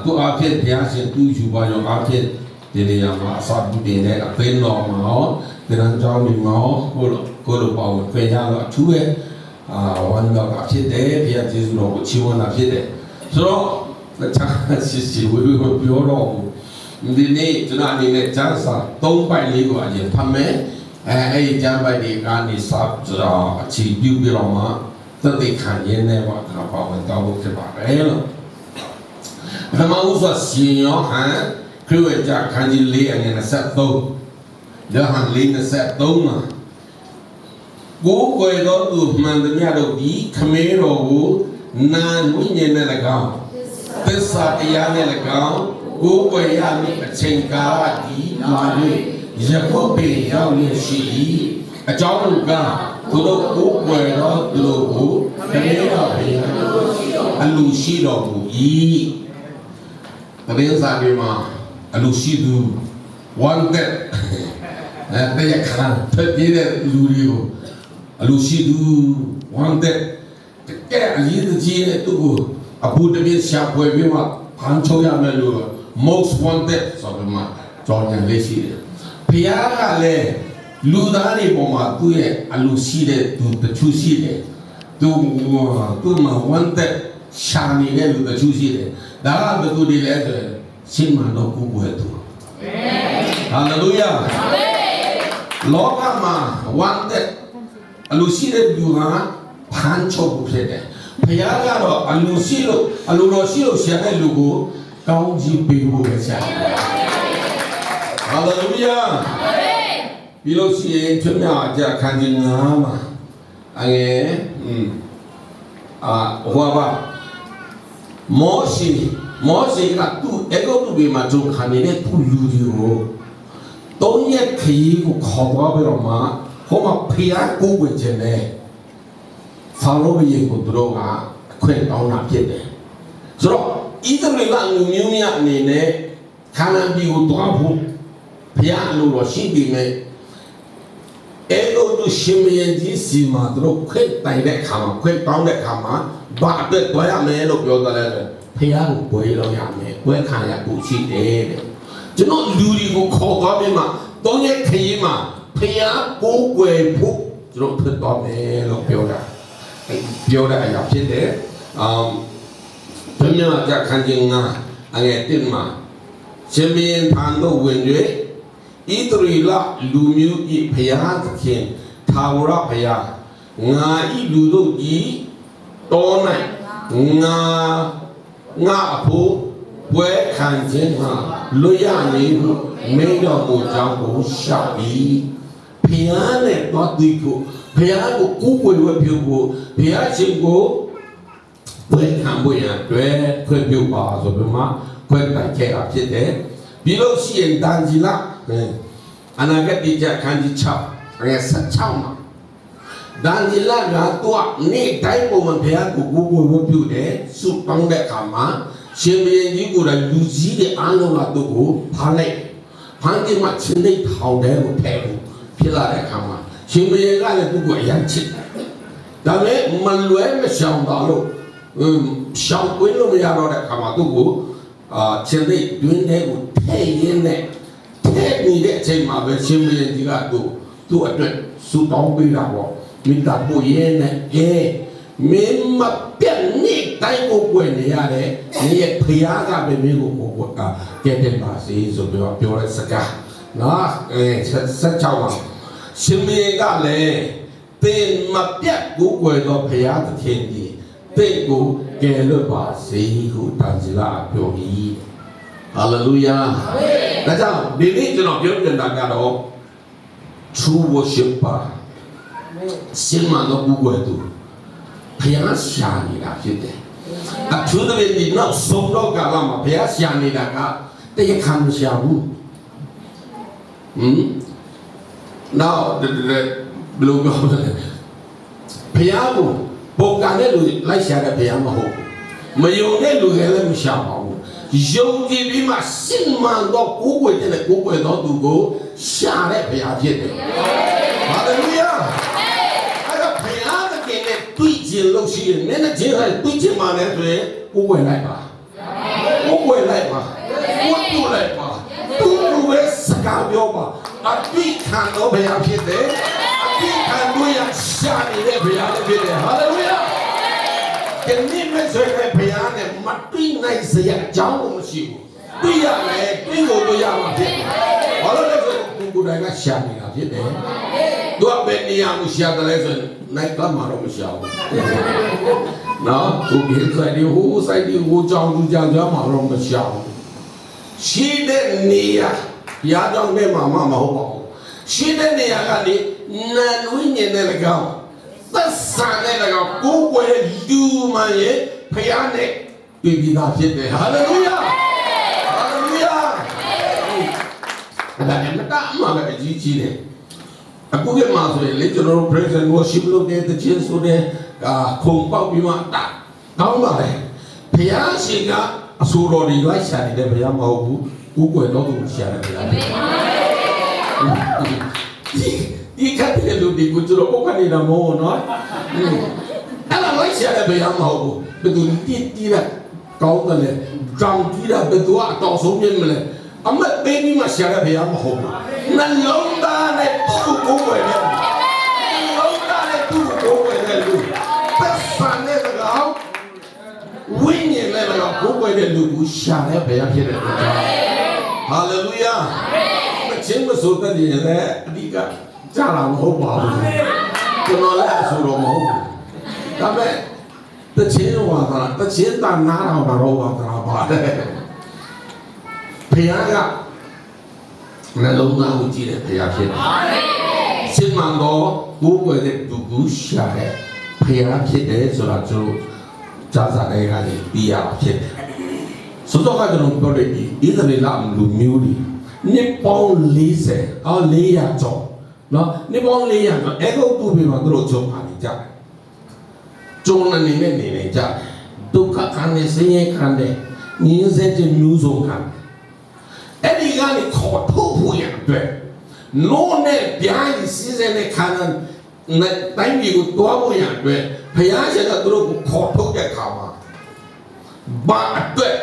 ตัวอาเพียนพยาเสียตู้ชูบายองอาเพียนเดี๋ยวมาสอบดีเนี่ยเป็นหล่อมาเดี๋ยวนั้นเจ้ามีมาก็รู้เปล่าเพียงเราช่วยวันเราอาเพียนเด้เพียงที่เราชิวนาเพียนเด้สรุปจะสิวิวพิโรดีนี่จุดนี้เนี่ยจะสอบตรงไปเลยกว่าอย่างทำไมไอ้จะไปดีการที่สอบจะชีวิตเรามาจะได้ขันยันเนี่ยว่าเราพอมันต้องรู้จักอะไรล่ะทำไมอุตส่าห์สิ่งอย่างนั้นคือว่าจะขันยินเลี้ยงเนี่ยเสร็จตรงเดี๋ยวหันเลี้ยงเสร็จตรงนะกูก็ยังดูมันจะมีอะไรดีขมิ้นเรากูนานวิ่งเนี่ยละกันแต่สัตยาเนี่ยละกันกูก็ยังมีเชิงการดีมาเลยจะก็เป็นอย่างนี้สิอาจารย์ลูกกันตัวกูก็ยังตัวกูขมิ้นเราเป็นอันลูซีเรากูอีแต่เรื่องสามีมาอลูซีดูวันเด็ดแต่ยังขนาดเท่านี้เนี่ยดูดิวอลูซีดูวันเด็ดแก่ยี่สิบจีเนี่ยตัวกูอาพูดถึงเสียบวยไม่ว่าพันโชยาไม่รู้ most wanted สอบมาจอยังเลสีเลยพยายามเลยลูดานี่ผมมาตัวเองอลูซีเลยตัวชูซีเลยตัวมาวันเด็ดชานีเนี่ยตัวชูซีเลยดาราตัวดีเลยตัวชิมมันต้องกู้เงินตัวฮาเลลูยาโลกามาวันเด็ดอลูซีเด็ดอยู่นะพันโชกุเสด็จพยายามเราอลูซีโร่เสียได้ลูกก้าวจีบไปเลยใช่ฮาเลลูยาพี่ลูกศิษย์ช่วยมาจะขันจิงามาอันนี้หัวว่าโมสีก็ตู้เอกตู้บีมาจงขันนี่ตู้ลูดิโอตอนนี้ขี้กูขอบว่าไปหรอมาเขามาพยายามกู้เงินเจเน่ฟาโรห์ไปยิงกูตัวงาเคลื่อนเอาหน้าเพียดสรุปอีตัวนี้ละงูนิ้วเนี่ยนี่เนี่ยขันบีกูตัวผู้พยายามรู้ว่าสิ่งดีไหมเอกตู้ชิมยันจีสีมาตัวเคลื่อนไปได้ขมาเคลื่อนต้องได้ขมาบ้าเด็ดตัวยังไม่รู้อยู่ตัวเลยพยายามป่วยเราอย่างนี้ป่วยขันอยากป่วยชีเด้จะน้องดูดีกูขอตัวไปมาตอนนี้ขี้มาพยายามป่วยผู้จะน้องเพื่อตัวแม่เราเปรียวได้อยากชีเด้ถึงยังจะขันยิงอ่ะอะไรติดมาเชื่อมีทางโลกเวียนด้วยอีตรีละลูมิวอีพยานเขียนทาวราพยางาอีลูโดอีตอนไหนงาผู้เวขันเจนฮะลุยานีผู้ไม่ยอมมูจางผู้ชาบีพยานเนี่ยตัวดีกูพยานกูกู้เงินผิวกูพยานชิงกูเวขันบุญอ่ะด้วยเพื่อผิวป่าสุดมาเพื่อไปแค่อาชีพเด็กพี่ลูกศิษย์ดันจิละอันนั้นก็ดีจากขันจิชอบอะไรสัจช่างมาดันจิละนะตัวนี่ไต่ปูมันพยานกูกู้เงินผิวเด็กสุดต้องได้ขมาเชื่อมีอย่างกูได้ลูจีเดอันนั้นตัวกูพันเลยพันที่มาเชื่อได้เท่าเดิมแพ้กูพิลาได้ขมาเชื่อมีอย่างนั้นตัวกูยังชิดแต่เมื่อมันรวยไม่ช่างตลกช่างกูรู้ไม่ยากเราได้ขมาตัวกูเชื่อได้ด้วยได้กูเท่ยันเนี่ยเท่นี่ได้ใช่มาเป็นเชื่อมีอย่างก็ตัวอันนั้นสุดต้องไปแล้วมีแต่ผู้เย็นเนี่ยมีมาเปลี่ยนนี่ไต่กูกวนเนี่ยเลยนี่พยาก็เป็นมีกูเกี่ยเป็นภาษีสุดยอดเปรี้ยวเลยสักการนะสักเจ้าว่าชิมีก็เลยเป็นมาเปลี่ยนกูกวนตัวพยาตัวเทียนดีเป็นกูเกี่ยเลยภาษีกูตั้งจิละเปรี้ยวอีฮาเลลูยาแล้วเจ้าดีนี้จะนอกเยอะกันดังกันหรอชูวชิปะสิ่งมันต้องกูกวนตัวพยายามชานีนะพี่เด็กชุดเป็นดีน่าสมรู้กันละมาพยายามชานีนะก็แต่ยังคำชาบูน่าเด็ดลูกก็พยายามปกกันเนี่ยลูกไล่ชาได้พยายามมาหูไม่ยอมเนี่ยลูกเลยไม่ชาบูยอมที่พี่มาสิ่งมันก็กูกวยเนี่ยกูกวยต้องดูกูชาได้พยายามพี่เด็กฮาเลลูยา对劲老师，你那今天对劲嘛呢？对，我回来吧，我回 tuy khăn đó bây giờဖြစ်တယ်tuy khăn đuôi là xa đi đấy bây giờဖြစ်တယ် hallelujah ဒီနေ့မဲ့ဆိုရင်ဘုရားနဲ့မတွေ့နိုင်စရာအကြောင်းမရှိဘူးတွေ့ရမယ်တွေ့ကိုတွေ့ရမှာဖြစ်တယ်ဘာလို့လဲဆိုတော့ကိုယ်တိုင်ကရှာနေတာဖြစ်တယ်သူကဘယ်နေရာမှာရှာတယ်လဲဆိုရင်နိုင်ကမှာတော့မရှာဘူးနော်သူဒီဆိုင်ဒီဟိုဆိုင်ဒီဟိုကြောင်သူကြောင်ကြောင်မှာတော့မရှာဘူးရှိတဲ့နေရာဘုရားကြောင့်နဲ့မှမဟုတ်ပါဘူးရှိတဲ့နေရာကနေနာဝိညာဉ်နဲ့၎င်းသက်ဆိုင်တဲ့ကောင်ကိုယ်ွယ်လူမှန်ရဲ့ဖျားနဲ့ပြည်ပြီးသားဖြစ်တယ်ဟာလေလုယာဟာလေလုယာအဲ့ဒါနဲ့မတအမှန်ပဲအကြီးကြီးတယ်အခုကမှဆိုရင်လေကျွန်တော်တို့ praise and worship လုပ်တဲ့တခြင်းဆိုတဲ့ခုံပေါက်ပြီးမှတာကောင်းပါလေဖျားရှင်ကအဆိုတော်တွေလိုက်ရှာနေတဲ့ဖျားမဟုတ်ဘူးကိုယ်ွယ်တော့သူရှာတယ်ဖျားဒီကတည်းကလူဒီကိုကျတော့ဘုကနေတော့မောနော်အဲ့ဒါလိုက်ရှာတဲ့ဘယ်မှာမဟုတ်ဘူးဘယ်သူတီးတာကောင်းတယ်လေကြောင်တီးတာဘယ်သူအတော်ဆုံးမြင်မလဲအမတ်ပေးပြီးမှရှာတဲ့ဘယ်မှာမဟုတ်ဘူးနှလုံးသားနဲ့သူ့ကိုယ်ွယ်တယ်နှလုံးသားနဲ့သူ့ကိုယ်ွယ်တယ်လူပတ်စံတဲ့ကောင်ဝိညာဉ်နဲ့ကောင်ကိုယ်ွယ်တဲ့လူကိုရှာတဲ့ဘယ်ဖြစ်တယ်ဟာလေလုယာမချင်းမဆိုတဲ့နေလေအဓိကကြာလာမဟုတ်ပါဘူးကျွန်တော်လည်းအဆိုတော်မဟုတ်ဘူးဒါပေမဲ့တခြင်းဝါဒတခြင်းတနာတော်ဝါဒပါတယ်ဘုရားကနှလုံးသားကိုကြည့်တယ်ဘုရားဖြစ်တယ်စင်မန်တော်ကိုယ်ွယ်တဲ့သူကိုရှာတယ်ဘုရားဖြစ်တယ်ဆိုတာကျွန်တော်ကြားစားတဲ့ကနေပြီးရဖြစ်တယ်ဆိုတော့ကျွန်တော်ပြောတယ်ဒီဣသရေလလူမျိုးတွေနှစ်ပေါင်း40အော်400ကျော်နော်နေပေါင်း400တော့အဲကုတ်တူပြီးမှသူတို့ကြုံပါနေကြတယ်ကြုံနေနေကြဒုက္ခခံနေဆင်းရဲခံတယ်ငြင်းဆဲခြင်းမျိုးစုံခံအဲ့ဒီကနေခေါ်ထုတ်ဖို့ရအတွက်နိုးနဲ့ပြားရည်စည်းစဲနဲ့ခံတဲ့တိုင်းပြည်ကိုတွားဖို့ရအတွက်ဘုရားရှင်ကသူတို့ကိုခေါ်ထုတ်တဲ့အခါမှာဘာအတွက်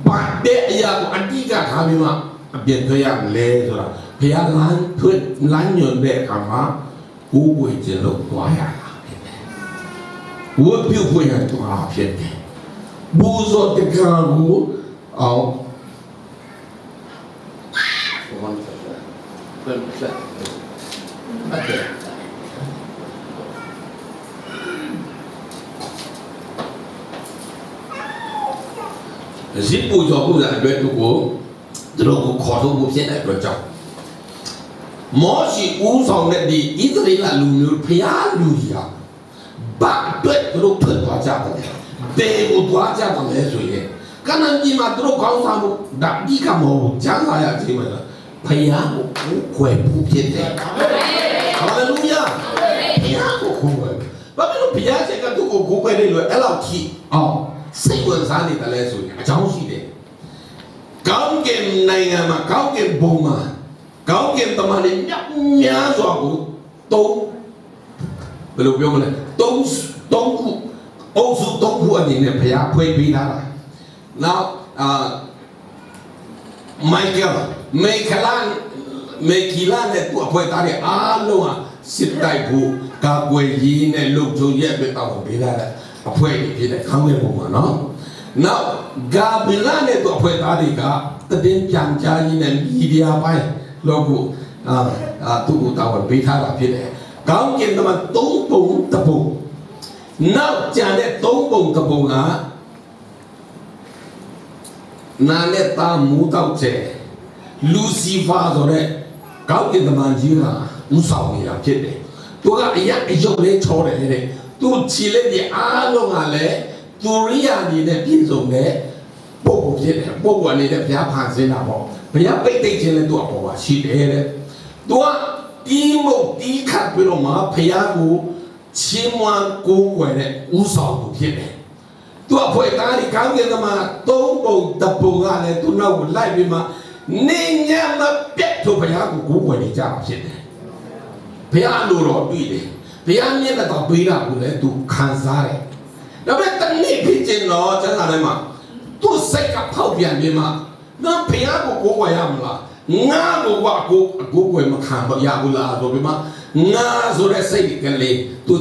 ဘာတဲ့အရာကိုအတိအကျထားပြီးမှအပြည့်ထွက်ရလဲဆိုတာဘုရားလမ်းထွတ်လမ်းညွှန်တဲ့အခါမှာကိုယ်ကိုယ်ကျလို့တွားရတာဖြစ်တယ်ဝတ်ပြုခွင့်ရတွားဖြစ်တယ်ဘူဇောတကံကိုအောင်ဇစ်ပူဇော်ဖို့အတွက်သူကိုသူတို့ကိုခေါ်ထုတ်ဖို့ဖြစ်တဲ့အတွက်ကြောင့်မောရှိဦးဆောင်တဲ့ဒီဣသရေလလူမျိုးဖျားလူကြီးဟာဘာအတွက်သူတို့ထွက်သွားကြတယ်ဘယ်ကိုသွားကြတယ်လဲဆိုရင်ကနန်ကြီးမှာသူတို့ကောင်းစားမှုဓာတ်ဒီကမောကျမ်းစာရခြင်းမှာဖျားကိုခွဲဖို့ဖြစ်တယ်ဟာလေလုယာဖျားကိုခွဲဘာဖြစ်လို့ဖျားချက်ကသူ့ကိုခွဲတယ်လို့အဲ့လောက်ကြီးအောင်စိတ်ဝင်စားနေတယ်လဲဆိုရင်အကြောင်းရှိတယ်ကောင်းကင်နိုင်ငံမှာကောင်းကင်ဘုံမှာကောင်းကင်တမန်တွေများစွာကိုတုံးဘယ်လိုပြောမလဲတုံးခုအုပ်စုတုံးခုအနေနဲ့ဘုရားဖွဲ့ပေးထားတာနောက်မိုက်ကယ်မေခလန်နဲ့သူ့အဖွဲ့သားတွေအားလုံးဟာစစ်တိုက်ဖို့ကာကွယ်ရေးနဲ့လုံခြုံရေးအတွက်တောင်းပေးထားတဲ့အဖွဲ့တွေဖြစ်တဲ့ကောင်းကင်ဘုံမှာနော်နောက်ဂါဘီလာနဲ့သူ့အဖွဲ့သားတွေကတည်င်းပြန်ကြားရေးနဲ့မီဒီယာပိုင်းလို့ကိုသူ့ကိုတောင်းပေးထားတာဖြစ်တယ်ကောင်းကင်တမန်3ပုံတပုံနောက်ကျန်တဲ့3ပုံတပုံကနာနဲ့တာမူတောက်တဲ့လူစီဖာဆိုတဲ့ကောင်းကင်တမန်ကြီးကဥဆောင်နေတာဖြစ်တယ်သူကအရာအယုတ်လေးချောတယ်တဲ့သူခြေလက်တွေအားလုံးကလည်းသူရိယာနေတဲ့ပြည်စုံတဲ့ပုဂ္ဂိုလ်ဖြစ်တယ်ပုဂ္ဂိုလ်အနေနဲ့ဘုရားဖန်ဆင်းတာပေါ့ဘုရားပိတ်သိမ့်ခြင်းလည်းသူ့အပေါ်မှာရှိတယ်တဲ့သူကတီးမုတ်တီးခတ်ပြီးတော့မှဘုရားကိုချင်းမွန်ကိုးကွယ်တဲ့ဥဆောင်သူဖြစ်တယ်သူအဖွဲသားဒီကောင်းကင်သမား3ပုံတပုံကလည်းသူနောက်ကိုလိုက်ပြီးမှနေညမပြတ်သူဘုရားကိုကိုးကွယ်နေကြတာဖြစ်တယ်ဘုရားလိုတော်တွေ့တယ်ဘုရားမျက်နှာတော်ပေးတာကိုလည်းသူခံစားတယ်ဒါပေမဲ့တနည်းဖြစ်ခြင်းတော့ကျန်တာလည်းမှာသူစိတ်ကဖောက်ပြန်ပြီးမှငါဘုရားကိုကိုးကွယ်ရမလား ngã bộ qua cố quên mà khám bậc ya bula rồi mà ngã rồi đấy xây cái lề tôi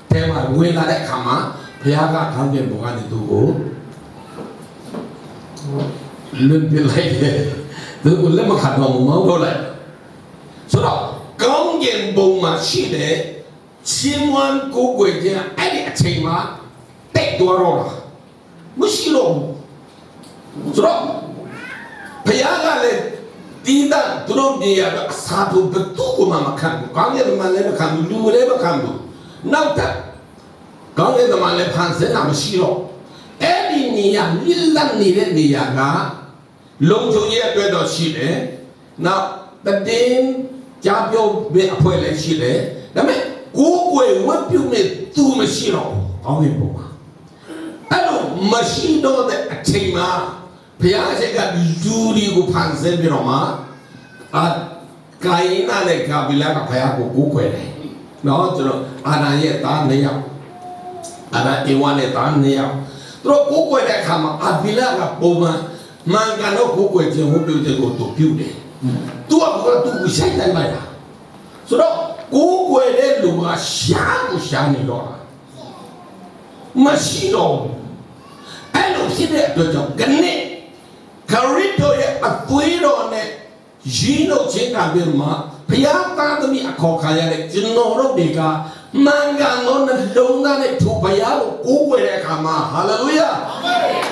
theo mà nguyên là đấy khám á phải cả khám tiền bộ anh thì tôi lên cái lề tôi còn lấy mà khám vào một máu thôi lại số đó công nhận bộ mà chỉ để千万cố quên chứ ai để chơi mà tệ多rồi mới chỉ rồi số đó phải cả lên đi ra tôi đâu đi à sao tôi bắt tu của mà khám có nghĩa là lấy mà khám đủ lấy mà khám đủ nào ta có nghĩa là lấy phán xét làm gì rồi ấy đi nhà liên lạc đi đến đi à long châu nhà tôi đó chỉ đấy nào ta đến gia biểu về phải lấy chỉ đấy đó mấy cố quên mất biểu mình tu mà chỉ rồi có nghĩa bộ ấy đâu mà chỉ đó để chơi mà phải cái dù đi của phán xét bị rồi mà cái này cái bị lại phải của cố quên này nó cho nó anh ấy ta này à anh ấy iwan này ta này à rồi cố quên này khám mà bị lại cái bộ mà cái nó cố quên chỉ không biểu chỉ có tổ biểu đấy tôi có tôi cũng sai tại mày à rồi cố quên đấy lúc mà sáng này đó mà xí rồi anh lúc xí đấy tôi cho cái này cái đó là tuổi đó này chỉ nó chỉ cả biết mà bây giờ ta tôi bị khó khăn này chỉ nó đâu đi cả mang cái nó lâu ra này chụp bây giờ cố quên đấy cả mà hallelujah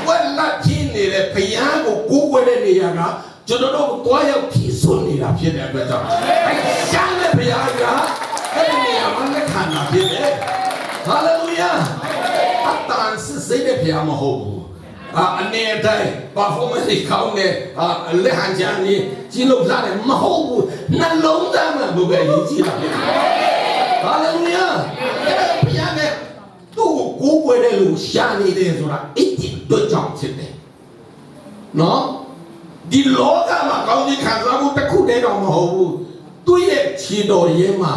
quên là chỉ này bây giờ cố quên đấy đi cả cho nó đâu tôi要提升你了现在不知道哎想的不要呀哎你要慢慢看了现在hallelujah当然是谁的票嘛好anh em đây performance thì không nè lấy hàng trang đi chỉ lúc ra này mà hậu nó lúng ra mà bố về gì chỉ là hallelujah cái bây giờ này tu cố quên đây lù xa đi đây rồi là ít điểm tôi chọn chuyện này nó đi ló ra mà con đi khám ra bố ta khu đây đâu mà hậu tôi chỉ đổi gì mà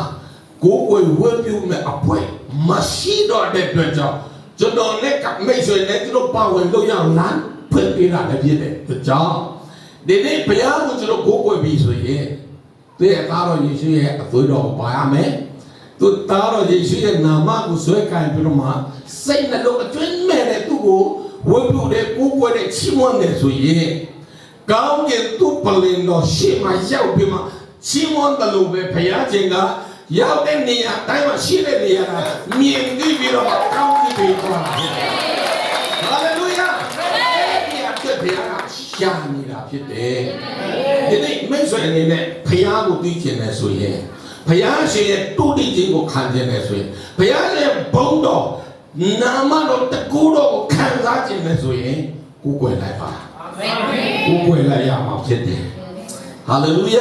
cố quên quên biểu mẹ ấp quên mà chỉ đổi đẹp tuyệt chọn cho nên này cặp mấy người này chúng nó bao quanh đâu nhau lán phân biệt là cái gì đấy được chưa để này bây giờ chúng nó cố quên bị gì tôi ta nói gì tôi đâu phải mấy tôi ta nói gì nằm mà tôi suy cái gì mà xây là lúc chuyến mẹ này tôi cố quên biểu đấy cố quên đấy chỉ muốn đấy gì cao cái tôi bận lên đó chỉ mà giao bị mà chỉ muốn là lúc về bây giờ chính là要的你啊，台湾西的你啊，面对比了嘛，高的比多了。哈利路亚！你啊，这边啊，吓你了，晓得？因为没说你呢，培养过对见来说耶，培养些多的经过看见来说耶，培养些碰到那么多的古老看啥见来说耶，古鬼来吧，古鬼来呀嘛，晓得？哈利路亚！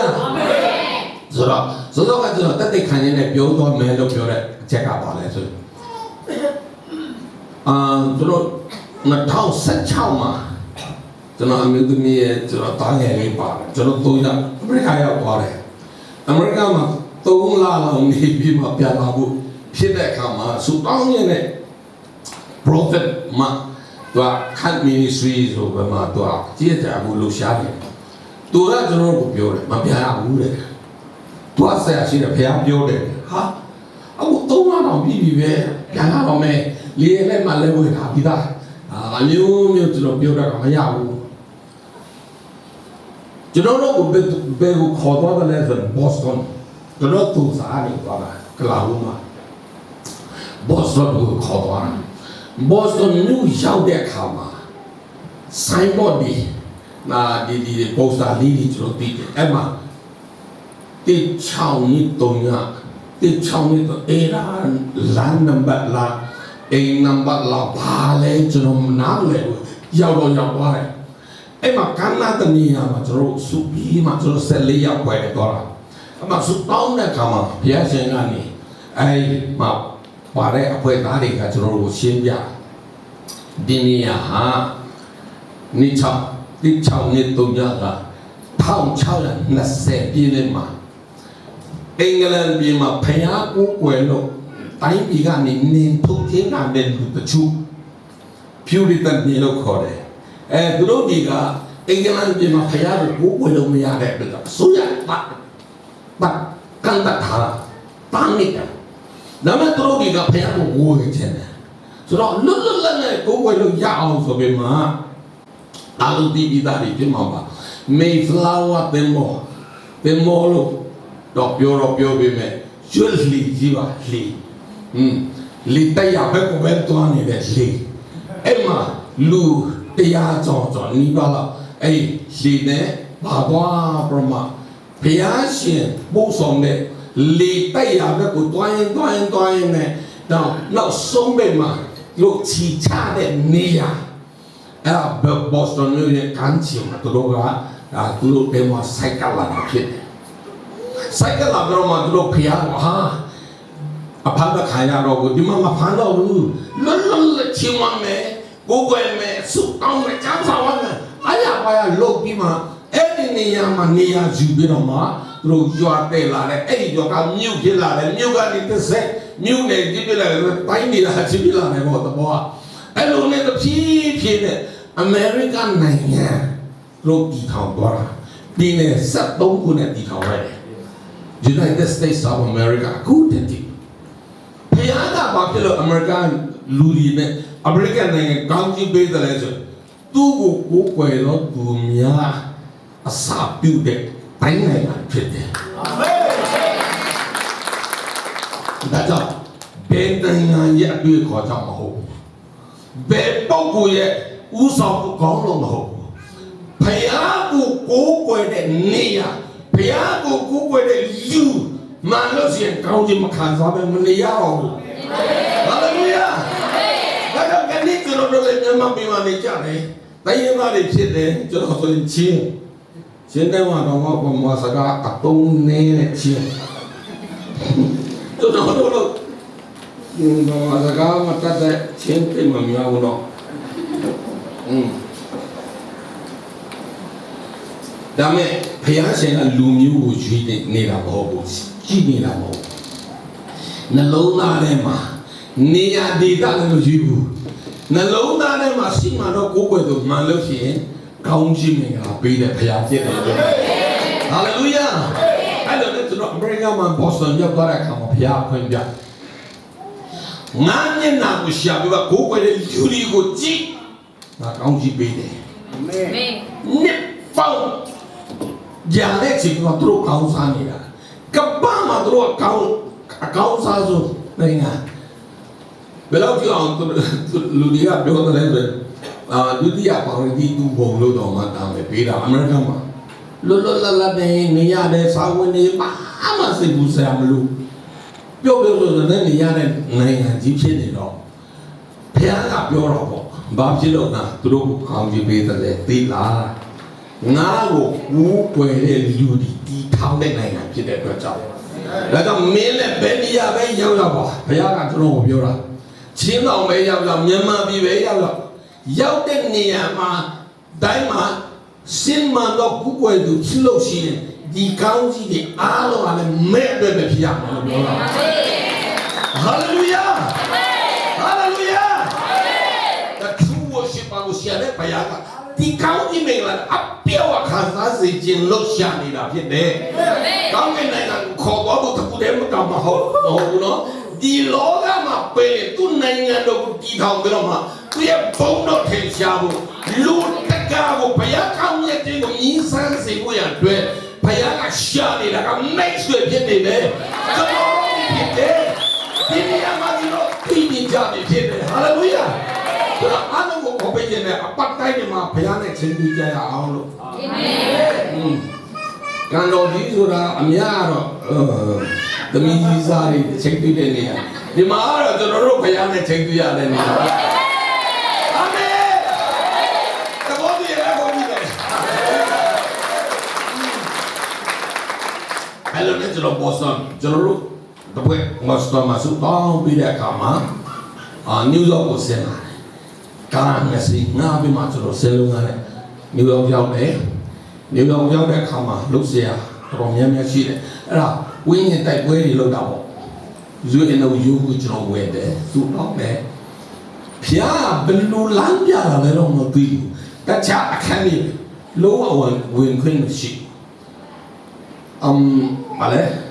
是吧？所以说，就等你看见的表多没都表的，这个把来说，就说那套生肖嘛，就那没得你，就那大概的把，就那都要，不是还要把嘞，我们讲嘛，都拉了你比嘛别拉不，现在看嘛，是当年的 prophet 嘛，对吧？看 ministry 说的嘛，对吧？接着不录下来，都要就那不表的，嘛别拉不嘞。tôi sẽ chỉ là phải biểu để ha ông tôi nó bị về nhà nó mẹ liền lên mà lên buổi tháp đi ta nhiều chỉ là biểu ra cái nhau cho nó cũng về khó đó là lên Boston cho nó tu xã đi qua cái lão mà Boston cũng khó đó Boston new giàu đẹp khá mà signboard đi là đi poster đi cho nó đi em màที่ชาวนี้ตัวเนี้ยที่ชาวนี้ตัวล้านนับบัตรละนับบัตรละพาเลยจนมันน้ำเลยยาวๆยาวๆเลยมาการนั้นตัวนี้มาจนสุบีมาจนเสลียไปตัวละมาสุดท้ายเนี่ยก็มาเพียงเช่นนี้มาปาร์ตี้ไปตาดีกันจนรู้เสียงยาดินียฮะนี่ชาวนี้ตัวเนี้ยก็ท้องชาวนั้นน่าเสียดีเลยมาเองเลยบีมาพยายามกู้เงินโลไต้ปีกันนี่ทุกที่งานเดินดูตะชูพิวริตันนี่เราขอเลยดูดีก็ အိမ်ကနန်ဒီမှာဖယားကိုကိုယ်လုံးမရတဲ့အတွက်ဆိုရပတ်ကန်တာထားပန်းနေတာဒါမဲ့သူတို့ကဖယားကိုဝေချင်တယ်ဆိုတော့လွတ်လွတ်လပ်လပ်ကိုယ်လုံးရအောင်ဆိုပြီးမှအာလူတီးတာတွေပြင်မှာပါ Mayflower တင်မောလို့တော့ပြောပေးမယ်ရွှေလီကြီးပါလီလီတရားဘက်ကိုပဲတွားနေတဲ့လီအဲ့မှာလူတရားကြောင့်နီးပါလားအဲ့လီနဲ့ဘာသွားပြမဘုရားရှင်ပို့ဆောင်တဲ့လီတရားဘက်ကိုတွားရင်နဲ့နောက်ဆုံးပဲမှာလူချီချတဲ့နေရာအဲ့ဘော့စတွန်ရဲ့ကန်ချီမှာသူတို့တဲမှာစိုက်ကလာတာဖြစ်တယ်စိုက်ကလာတော့မှသူတို့ဖျားဟာအဖမ်းတဲ့ခါရတော့ကိုဒီမှာမဖမ်းတော့ဘူးလွတ်ချီမမယ်ကိုယ်ွယ်မယ်စုတောင်းမယ်ချမ်းသာဝမ်းမယ်အားရပါရလုတ်ပြီးမှအဲ့ဒီနေရာမှာနေရာယူပြီးတော့မှသူတို့ရွာတဲ့လာတယ်အဲ့ဒီရွာကမြို့ဖြစ်လာတယ်မြို့ကနေတစ်ဆက်မြို့နယ်ကြီးပြလာတယ်တိုင်းနေတာကြီးပြလာတယ်ပေါ့တဘောအဲ့လိုနဲ့တဖြည်းဖြည်းနဲ့အမေရိကန်နိုင်ငံတို့တည်ထောင်သွားတာပြည်နယ်73ခုနဲ့တည်ထောင်ရတယ် United States of America အခုတည်းဖျားတာဘာဖြစ်လို့အမေရိကန်လူတွေနဲ့အမေရိကန်နိုင်ငံကောင်းကြီးပေးတယ်လဲဆိုသူ့ကိုကိုယ်ွယ်တော့သူများအစာပြုတ်တဲ့တိုင်းနိုင်ငံဖြစ်တယ်အာမင်ဒါကြောင့်ဘယ်နိုင်ငံရဲ့အတွေ့အခေါ်ကြောင့်မဟုတ်ဘူးဘယ်ပုဂ္ဂိုလ်ရဲ့ဥဆောင်မှုကောင်းလို့မဟုတ်ဘူးဖျားကိုကိုယ်ွယ်တဲ့နေရာဖျားကိုကိုယ်ွယ်တဲ့လူမှန်လို့ရှိရင်ကောင်းခြင်းမခံစားပဲမနေရတော့ဘူးဟာလေလုယာဒါကြောင့်ကနေ့ကျွန်တော်တို့လည်းမြန်မာပြည်မှာနေကြတယ်တိုင်းရင်းသားတွေဖြစ်တယ်ကျွန်တော်ဆိုရင်ချင်းတဲ့မှာတော့ဘာမှစကားအတုံးနေတဲ့ချင်းကျွန်တော်တို့ဘာစကားမတတ်တဲ့ချင်းတွေမများဘူးတော့ဒါမဲ့ဘုရားရှင်ကလူမျိုးကိုရွေးနေတာမဟုတ်ဘူးကြည့်နေတာမဟုတ်နှလုံးသားထဲမှာနေရာဒေသလည်းမရွေးဘူးနှလုံးသားထဲမှာရှိမှတော့ကိုယ်ွယ်သူမှန်လို့ရှိရင်ကောင်းခြင်းမင်္ဂလာပေးတဲ့ဘုရားဖြစ်တယ်ဟာလေလုယာအဲ့တော့ကျွန်တော်အမေရိကန်မှာဘော့စတွန်ရောက်သွားတဲ့အခါမှာဘုရားဖွင့်ပြငါမျက်နှာကိုရှာပြီးကိုယ်ွယ်တဲ့လူတွေကိုကြည့်ငါကောင်းခြင်းပေးတယ်အာမင်နှစ်ပေါင်းကြာတဲ့ချိန်မှာသူတို့ကောင်းစားနေတာကပ္ပမှာသူတို့အကောင်းစားဆုံးနိုင်ငံဘယ်လောက်ကြောင်လူတွေကပြောတယ်လဲဒုတိယပါရီတူဘုံလို့တော့မှတာမယ်ပေးတာအမေရိကန်မှာလွတ်လပ်နေရတဲ့စာဝင်တွေဘာမှစိတ်ဘူးဆရာမလို့ပြောလို့တဲ့နေရတဲ့နိုင်ငံကြီးဖြစ်နေတော့ဘုရားကပြောတော့ပေါ့ဘာဖြစ်လို့လဲသူတို့ကောင်းကြီးပေးတယ်လေသိလားငါ့ကိုဘူးပွယ်တဲ့လူဒီထောင်တဲ့နိုင်ငံဖြစ်တဲ့အတွက်ကြောင့်ဒါကြောင့်မင်းလည်းဘယ်နေရာပဲရောက်ပါဘုရားကကျွန်တော်ကိုပြောတာချင်းတော်ပဲရောက်မြန်မာပြည်ပဲရောက်တဲ့နေရာမှာတိုင်းမှာစင်မတော့ကိုယ်ွယ်သူဖြစ်လို့ရှိရင်ဒီကောင်းကြီးတွေအားလုံးကလည်းမဲ့ပဲဖြစ်ရမှာလို့ပြောတာဟာလေလုယာဟာလေလုယာ The true worship ကိုရှာတဲ့ဘုရားကဒီကောင်းကြီးမင်္ဂလာအပြောက်ခံစားစေခြင်းလို့ရှာနေတာဖြစ်တယ်။ကောင်းကင်နိုင်ငံခေါ်တော့တခုတည်းမတောင်မဟုတ်ဘူးနော်။ဒီလောကမှာပဲသူနိုင်ငံတော်ကိုတည်ထောင်ကြတော့မှသူရဲ့ဘုံတော်ထင်ရှားဖို့လူတကားကိုဘုရားကောင်းမြတ်ခြင်းကိုမြင်ဆန်းစေဖို့ရအတွက်ဘုရားကရှာနေတာကမိတ်ဆွေဖြစ်နေတယ်။ကျွန်တော်တို့ဖြစ်တယ်။ဒီနေရာမှာဒီလိုပြည်ပြကြပြီဖြစ်တယ်။ဟာလေလုယာ။အားလုံးကိုခေါ်ပေးခြင်းနဲ့အပတ်တိုင်းတွေမှာဘုရားနဲ့ချင်းပြကြရအောင်လို့အာမင်ကံတော်ကြီးဆိုတာအများတော့သမီးကြီးစားတွေချင်းပြတဲ့နေရာဒီမှာတော့ကျွန်တော်တို့ဘုရားနဲ့ချင်းပြရတဲ့နေရာအာမင်တဘောကြီးရကုန်ပြီလေအဲ့လိုနဲ့ကျွန်တော်ဘောဆန်ကျွန်တော်တို့တပွဲမစတော့မစုတောင်းပြီးတဲ့အခါမှာနယူးယောက်ကိုဆင်းလာကားနဲ့စီငါးပြီးမှကျွန်တော်ဆင်းလုံးရတယ်နယူးယောက်ရောက်တယ်နယူးယောက်ရောက်တဲ့အခါမှာလှုပ်ရှားတော်များများရှိတယ်အဲ့ဒါဝင်းရင်တိုက်ပွဲတွေလုပ်တာပေါ့ယူအန်အိုယူကိုကျွန်တော်ဝယ်တယ်သူ့တော့ပဲဖျားဘယ်လိုလမ်းပြတာလဲတော့မသိဘူးတခြားအခန်းကြီး low win queen sheep. Male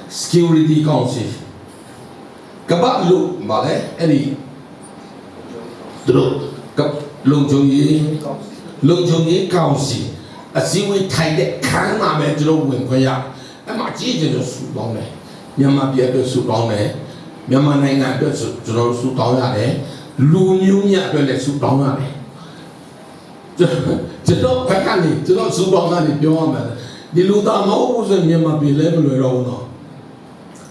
security council. Kabat look male any. True. Long Jung council. A seaweed tied can not make no win for ya. And my Jesus suit on there. Yama be a suit on there. Yama nine suit on there. Lunia to let suit on there. Just not Pacani, to not suit on there beyond that. The Luda Mose and Yama be level around.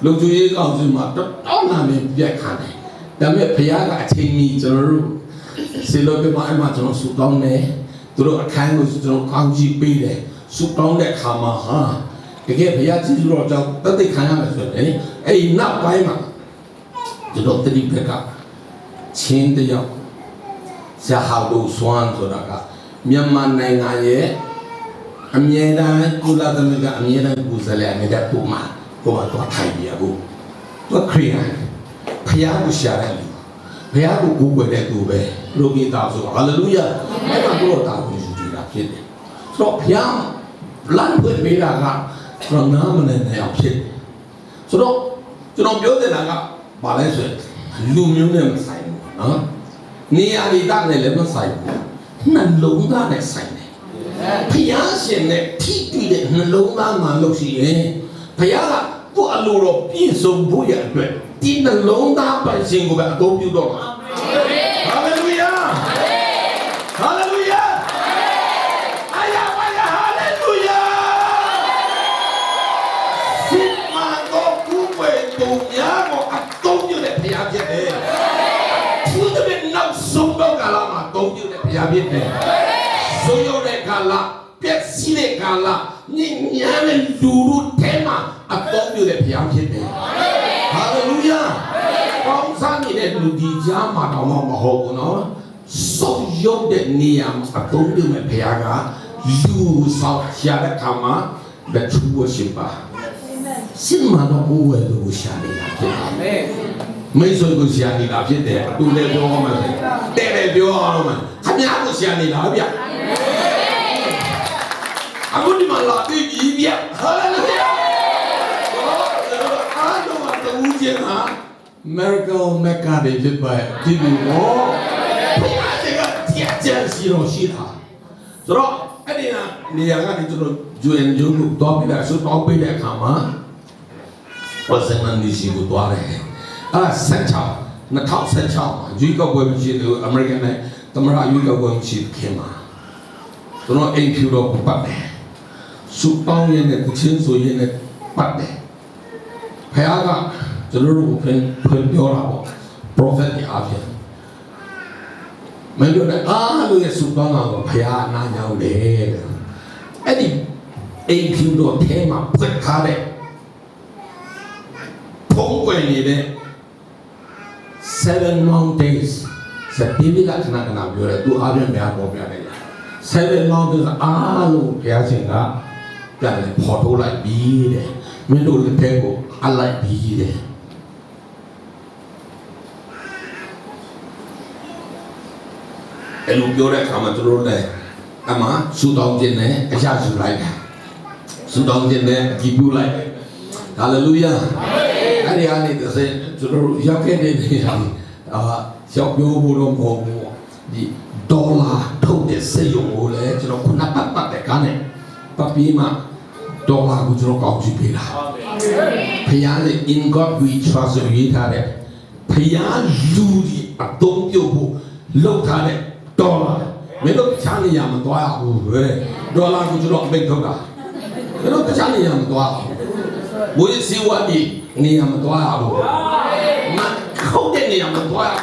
Look to ye council, my don't name Jack Honey. That may pay a take me to the room. Say, look at my matron suit on there. To a kind of country be there. Suit on that hammer, huh? Again, Piazzi wrote out that they can't have it. Eh, not by my. The doctor did pick up. Chain the young. Say how those swans or that. Myanmar Nanga, Amiena, Kula the Mega, Amiena, Guzala, and that Puma, who are to a time ago. What Korean? Piago Sharan. Piago Google that do be. Looking down so hallelujah. Never go down with you that kid. So Piam, Land with me that from Naman and the upset. So don't build it like a balance. Luminum sign. Near the dark 11 sign. None long down that sign. Piasin that tea that long down my lossy. Piala put a load of beans so buoyant. Didn't long down by single that don't you don't. Hallelujah! Hallelujah! Hallelujah! Sigma go kuwe to yago atong you that piabit. Put them in no sumbo galama, don't you that piabit. So you're the gala, get sile gala, Nyan Duru Tema, atong you that piabit. Hallelujah! Ông sáng như thế lúc đi ra mà nó mà hồ nó sâu dốc để niệm và tôn đưa mẹ phê gà dù sao xa đã khám á đã chúa xin bà xin mà nó bố về đồ xa đi làm chết mấy rồi có xa đi làm chết để tôi lên cho ông mà để lên cho ông mà thằng nhá có xa đi làm việc anh có đi mà làm cái gì việc hallelujah anh đâu mà tôi uống chuyện hả Miracle Mecca they did by TV war. So, I didn't join you to talk that should not be that hammer. Was an uneasy good water. Central, the top central. You go when she do American Tamara, you go when she came out. So, not a few of Pate. Soup down in the chin so in the Pate. Payaga. The Lord will put your prophet the Avian. Maybe look at Subana or Payana now there. Any AP do tema put card. Pongway 7 long days. Said Bibi Latina, do Avian Bear. 7 long days are no passing up. That is Porto like be there. Middle the table, I like be there. Lúc vô đây không mà tôi nói đây, mà số đông trên này cái sao số lại, số đông trên này kịp vô lại, hallelujah. Anh ấy thì sẽ tôi nói giao cái này thì giao vô bộ đồng hồ thì dollar thông để sử dụng bộ này cho nó cũng nắp bắt để cái này, bắt bí mà dollar cũng cho nó cao chút bí là, bây giờ thì in God we trust we thà đấy, bây giờ dù đi à đông tiêu bộ lâu thà đấy. Dollar, mấy lúc sáng đi làm toa à, dollar cũng chưa được bình thường cả. Mấy lúc sáng đi làm toa, mỗi siêu anh đi làm toa à, mà không thể đi làm toa à,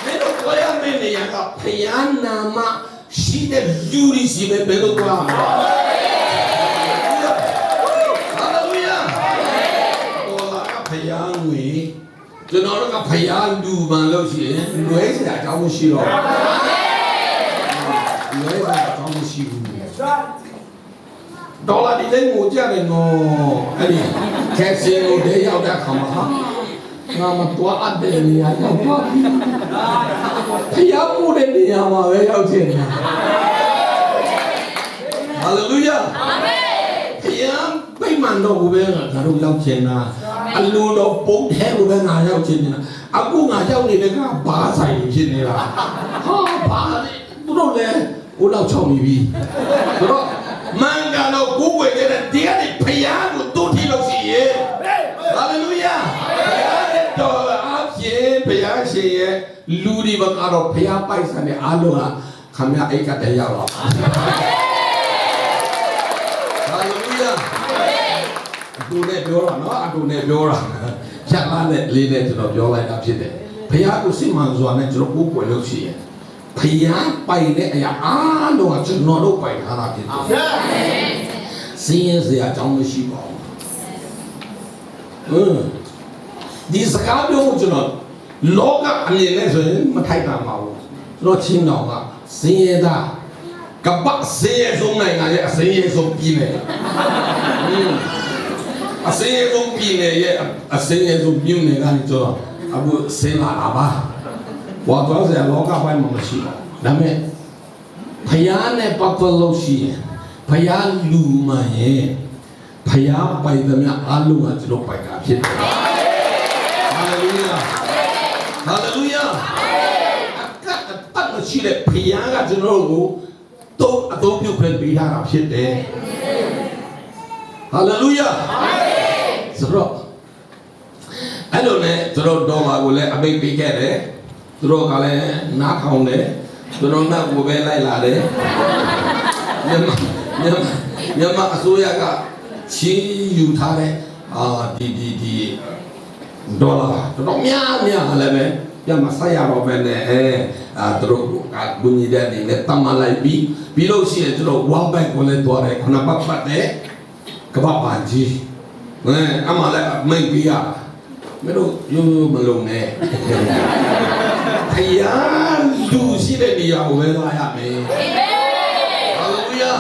mấy lúc toa à mấy này à, phải ăn mà xí để duri xí để mấy lúc toa à. Hallelujah, dollar phải ăn người. Cho nó có phải ăn đủ mà lâu gì nuôi sẽ cháu một xíu nuôi sẽ cháu một xíu đó là đi đến một gia đình anh đi khách xe ngồi để giao ra không mà tua ăn để này ăn tua ညာမှာပဲရောက်ချင်တာဟာလေလုယာအာမင်ဘုရားပြိမှန်တော့ဘယ်ငါတို့ရောက်ချင်တာအလိုတော်ပုံထဲကိုပဲငါရောက်ချင်နေတာအခုငါရောက်နေတဲ့ကဘာဆိုင်ဖြစ်နေတာဟာဘာလဲသူတို့လည်းဦးလောက်ချောင်းနေပြီသူတို့မန်ကတော့ကိုယ်ဝယ်တဲ့တရားနဲ့ဘုရားကိုတို့ထိလို့ရှိရဲ့ဟာလေလုယာဘုရားရဲ့တော်အားဖြင့်ဘုရားရှင်ရဲ့လူဒီဘကတော့ဘုရားပိုက်ဆံနဲ့အားလုံးဟာခမရအိတ်ကတည်းရောက်တော့ဟာလေလုယာအတူနဲ့ပြောတာနော်အတူနဲ့ပြောတာချက်လာနဲ့လေးနဲ့ကျွန်တော်ပြောလိုက်တာဖြစ်တယ်ဘုရားကိုစိတ်မှန်စွာနဲ့ကျွန်တော်ကိုယ်ွယ်လို့ရှိရဲ့ဘုရားပိုင်တဲ့အရာအားလုံးကကျွန်တော်တို့ပိုင်ထားတာဖြစ်တယ်စင်းရဲစရာအကြောင်းမရှိပါဘူးဒီစကားပြောကျွန်တော်လောကအမြင်နဲ့ဆိုရင်မထိုက်တာမဟုတ်ဘူးကျွန်တော်ချင်းတော်ကစင်းရဲတာကပတ်စင်းရဲဆုံးနိုင်ငံရဲ့အစင်းရဲဆုံးပြည်နယ်အစင်းရဲဆုံးပြည်နယ်ရဲ့အစင်းရဲဆုံးပြည်နယ်ကနေကျွန်တော်အခုစင်းလာတာပါဝါတော်စရာလောကပိုင်းမှာမရှိဘူးဒါပေမဲ့ဘုရားနဲ့ပတ်သက်လို့ရှိရင်ဘုရားလူမှန်ရဲ့ဘုရားပိုင်သမျှအလုံးကကျွန်တော်ပိုင်တာဖြစ်တယ်ဟာလေလုယာဟာလေလုယာအတတ်ရှိတဲ့ဘုရားကကျွန်တော်ကိုတော့အသုံးပြုခွင့်ပေးထားတာဖြစ်တယ်ဟာလေလုယာဆိုတော့အဲ့လိုနဲ့ကျွန်တော်တော်မှာကိုလည်းအမိတ်ပေးခဲ့တယ်သူတို့ကလည်းနားထောင်တယ်သူတို့နောက်ကိုပဲလိုက်လာတယ်မြန်မာအစိုးရကချီးယူထားတဲ့ဒီဒေါ်လာတော့များလည်းပဲညမဆိုင်ရတော့ပဲနဲ့သူတို့ကဘုန်းကြီးတဲ့နေနဲ့တမလိုက်ပြီးလို့ရှိရင်သူတို့ဝမ်ဘက်ကိုလည်းတွားတယ်ခုနပတ်တဲ့ကဘာပန်ကြီးအမှလည်းမိတ်ပြရမင်းတို့ရိုးမလုံးနဲ့ဖယားလူရှိတဲ့နေရာကိုပဲသွားရမယ်ဟာလေလုယာ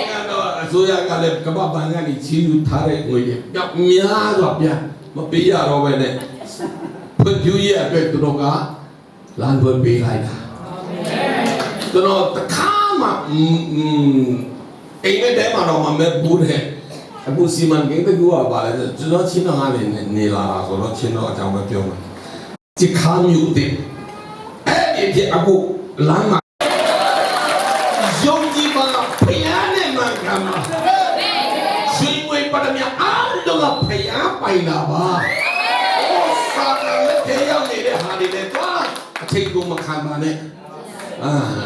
ကတော့အစိုးရကလည်းကမ္ဘာဘဏ်ကနေချီးယူထားတဲ့ငွေတွေများစွာပြန်မပေးရတော့ပဲနဲ့ဖွံ့ဖြိုးရေးအတွက်သူတို့ကလမ်းဖွင့်ပေးလိုက်တာသူတို့တခါမှအိမ်ထဲမှာတော့မမဲ့ဘူးတဲ့အခုစီမံကိန်းတကူကပါလဲကျွန်တော်ချင်းတော်ကနေနေလာတာဆိုတော့ချင်းတော်အကြောင်းပဲပြောမှာဒီခါမျိုးတဲ့အဲ့ဒီအခုလမ်းမှာယုံကြည်ပါဖယားနဲ့မှန်ကန်ပါရှင်ဝေပဒမြအားလုံးကဖယားပိုင်တာပါစာလည်းတရားနေတဲ့ဟာတွေလည်းတော့အထိတ်ကိုမခံပါနဲ့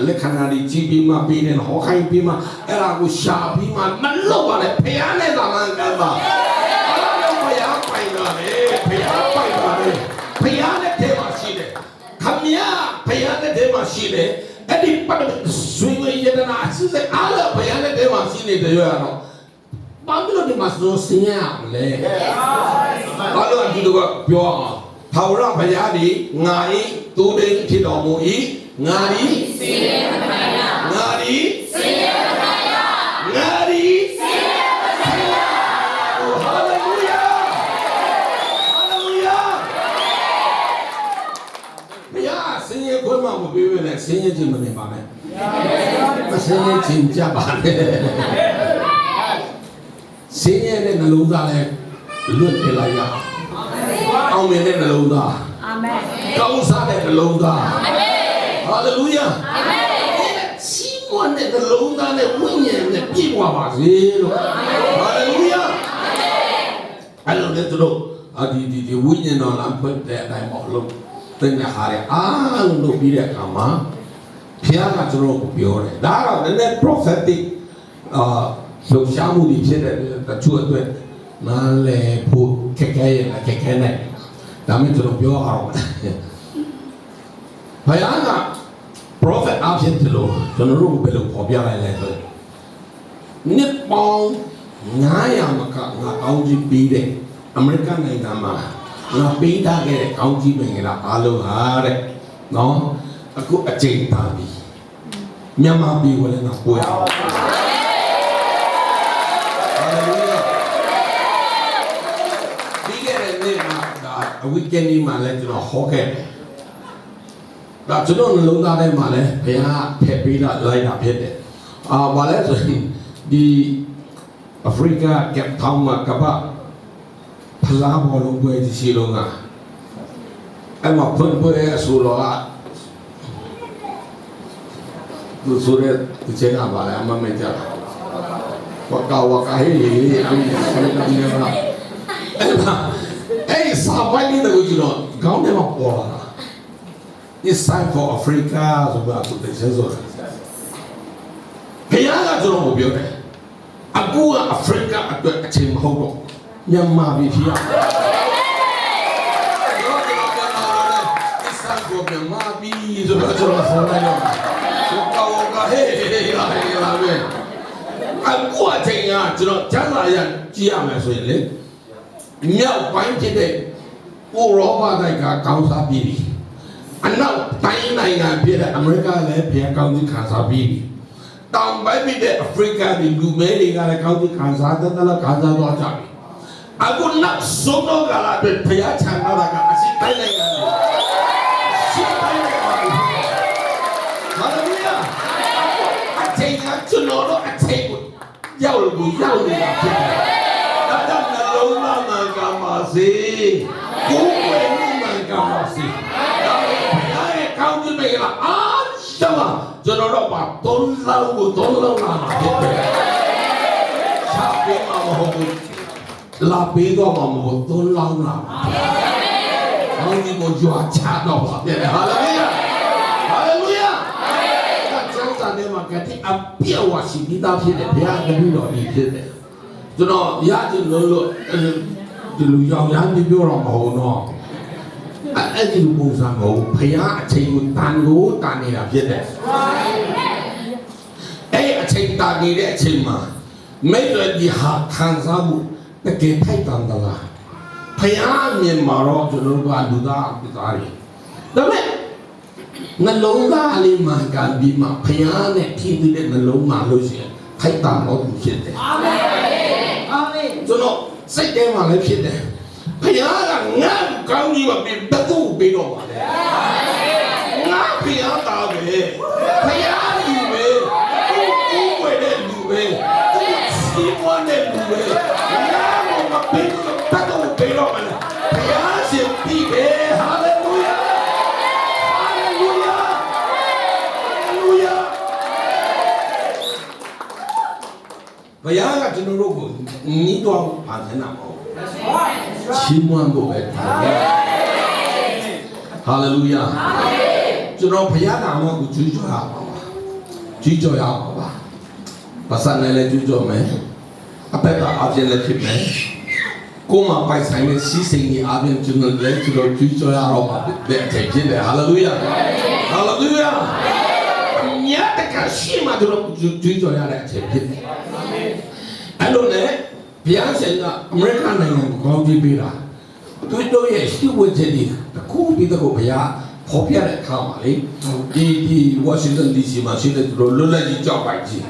လက်ခံရည်ကြည့်ပြီးမှပြီးတယ်ဟောခိုင်းပြီးမှအဲ့ဒါကိုရှာပြီးမှမလုပ်ပါနဲ့ဖယားနဲ့သာမှန်ကန်ပါအဲ့ဒါဖယားပိုင်တာလေဖယားပိုင်တာလေဖယားနဲ့တည်းမှာရှိတယ်ခမရဖယားနဲ့တည်းမှာရှိတယ်အဲ့ဒီပတ်ဆွေးနွေးရတဲ့နာစစ်စစ်အားလုံးဖယားနဲ့တည်းမှာရှိနေတယ်ရတော့ဘာလို့ဒီမှာစိုးစင်းရမလဲဘာလို့ဒီလိုကပြောအောင်ထာဝရဘုရားဒီငါဤသူတိန်ဖြစ်တော်မူ၏ငါဒီစေရပခယငါဒီစေရပခယငါဒီစေရပခယဟာလေလုယာဟာလေလုယာဘုရားစင်ရခွင့်မပေးဘဲနဲ့စင်ရခြင်းမနေပါနဲ့မစင်ရခြင်းကြပါနဲ့စင်ရတဲ့နှလုံးသားနဲ့လွတ်ပြလိုက်ရအောင်မြင်တဲ့နှလုံးသားအာမင်ကောင်းစားတဲ့နှလုံးသားအာမင်ဟာလေလုယာအာမင်စီမွန်တဲ့နှလုံးသားနဲ့ဝိညာဉ်နဲ့ပြည့်ဝပါစေလို့ဟာလေလုယာအာမင်အဲ့လိုနဲ့တို့ဒီဝိညာဉ်တော်လမ်းဖွင့်တဲ့အတိုင်းပေါ့လို့တင်ရဟာရအားလုံးလုပ်ပြီးတဲ့အခါမှာဘုရားကကျွန်တော်ကိုပြောတယ်ဒါတော့နည်းနည်း prophetic လှုပ်ရှားမှုတွေဖြစ်တဲ့တချို့အတွက်နားလည်ဖို့ခက်ခဲရဲ့ခက်ခဲနဲ့ဒါမှမဟုတ်ပြောအောင်ဘုရားက prophet အဖြစ်တယ်လို့ကျွန်တော်တို့ဘယ်လိုပေါ်ပြလိုက်လဲဆိုနှစ်ပေါင်း900မကငါကောင်းကြီးပြီးတဲ့အမေရိကန်နိုင်ငံမှာငါပေးထားခဲ့တဲ့ကောင်းကြီးမင်္ဂလာအားလုံးဟာတဲ့နော်အခုအကျိန်ပါပြီမြန်မာပြည်ကိုလည်းငါပို့ရအောင်weekend นี้มาလည်းကျွန်တော်ဟောခဲ့တယ် ဒါကျွန်တော်နှလုံးသားထဲမှာလည်းဘုရားထည့်ပေးလိုက်တာဖြစ်တယ်ဘာလဲဆိုရင်ဒီအာဖရိကကပ်ထောင်မှာကဘာဖလားဘောလုံးပွဲကြီးရှိလုံးကအဲ့မှာဖွင့်ပွဲဆိုတော့သူဆိုတဲ့ဒီချက်ကပါလေအမမကြဝကာဟေးအဲ့ဒီဆက်နေမှာအဲ့စာပိုင်းလေးတို့ကျွန်တော်ခေါင်းထဲမှာပေါ်လာ It's time for Africa ဆိုတာသူတည်းဆိုတော့ဘုရားကကျွန်တော်ပြောတယ်အခုက Africa အတွက်အချိန်မဟုတ်တော့မြန်မာပြည်ဖြစ်ရIt's time for မြန်မာပြည်ဆိုတော့ကျွန်တော်ဆုံးလိုက်တော့ဝကာဟေးလာပဲအခုအချိန်ကကျွန်တော်ကျမ်းစာရကြည့်ရမယ်ဆိုရင်လေမြောက်ပိုင်းဖြစ်တဲ့ဥရောပတိုင်းကကောင်းစားပြီးပြီအနောက်တိုင်းနိုင်ငံဖြစ်တဲ့အမေရိကလည်းဘယ်ကောင်းကြီးခံစားပြီးပြီတောင်ပိုင်းဖြစ်တဲ့အဖရိကပြည်လူမဲတွေကလည်းကောင်းကြီးခံစားတဲ့လားခံစားတော့ကြပြီအခုနောက်ဆုံးတော့ကလာပဲဘုရားချမ်းသာတာကအစီတိုင်းနိုင်ငံတွေရှင်းတိုင်းနိုင်ငံတွေဟာလေလုယာအချိန်ကကျွန်တော်တို့အချိန်ကိုရောက်နေတာဖြစ်တယ်ဒါကြောင့်နှလုံးသားမှန်ကန်ပါစေကိုယ်ဝယ်မှုမှန်ကန်ပါစေဒါပေမဲ့ဘုရားရဲ့ကောင်းကြီးမင်္ဂလာအားရှောင်းကျွန်တော်တို့ပါသုံးလုံးလာမှာဖြစ်တယ်ချာပေးမှာမဟုတ်ဘူးလာပေးတော့မှာမဟုတ်သုံးလုံးလာမှာကောင်းကြီးကိုကြွားချတော့ပါဖြစ်တယ်ဟာလေလုယာဟာလေလုယာကျမ်းစာထဲမှာကတိအပြည့်အဝရှိပြီးသားဖြစ်တယ်ဘုရားတပည့်တော်ကြီးဖြစ်တယ်ကျွန်တော်ရချင်လို့ဒီလူရောင်ရမ်းပြောတော့မဟုတ်တော့အဲ့ဒီလူပုံစံကိုဘုရားအချိန်ကိုတန်နေတာဖြစ်တယ်အဲ့အချိန်တန်နေတဲ့အချိန်မှာမိတ်ဆွေဒီဟာခံစားမှုတကယ်ထိုက်တန်သလားဘုရားမြင်မှာတော့ကျွန်တော်ကလူသားအပြစ်သားတွေဒါပေမဲ့နှလုံးသားလေးမှန်ကန်ပြီးမှဘုရားနဲ့ထိတဲ့နှလုံးမှာလို့ရှိရင်ထိုက်တန်တော့ဖြစ်တယ်အာမင်အာမင်ကျွန်တော်စိတ်ထဲမှာလည်းဖြစ်တယ်ဘုရားကငါ့ကောင်းကြီးမပြီးဘယ်သူ့ပြီးတော့ပါလဲငါဘုရားသားပဲဘုရားလူပဲသူ့ဝဲတဲ့လူပဲသူ့စီးပွားတဲ့လူပဲငါ့ကိုမပြီးဘယ်သူ့ပြီးတော့ပါလဲဘုရားရှင်ပြီးပဲဟာလေလုယာဟာလေလုယာဟာလေလုယာဘုရားကကျွန်တော်တို့ကိုညီးတော်ပါချင်တာမဟုတ်ချီးမွမ်းဖို့ပဲဟာလေလုယာကျွန်တော်ဘုရားနာမကိုကြွေးကြော်ရပါပါကြွေးကြော်ရပါပါပါစံနဲ့လည်းကြွေးကြော်မယ်အပက်ကအပြည့်လည်းဖြစ်မယ်ကိုမပိုက်ဆိုင်တဲ့စီးစိမ်ကြီးအပြင်ကျွန်တော်လည်းကြွေးကြော်ရတော့ပါတဲ့အချိန်ဖြစ်တယ်ဟာလေလုယာဟာလေလုယာညတကရှိမှကျွန်တော်ကြွေးကြော်ရတဲ့အချိန်ဖြစ်တယ်အဲ့လိုနဲ့ဘုရားရှင်ကအမေရိကန်နိုင်ငံကိုကောင်းကြီးပေးတာသူတို့ရဲ့ရှိဝတ်ချက်တွေတခုပြီးတော့ဘုရားဖော်ပြတဲ့အခါမှာလေဒီဝါရှင်တန် DC မှာရှိတဲ့သူတို့လွတ်လပ်ကြီးကြောက်ပိုက်ကြီး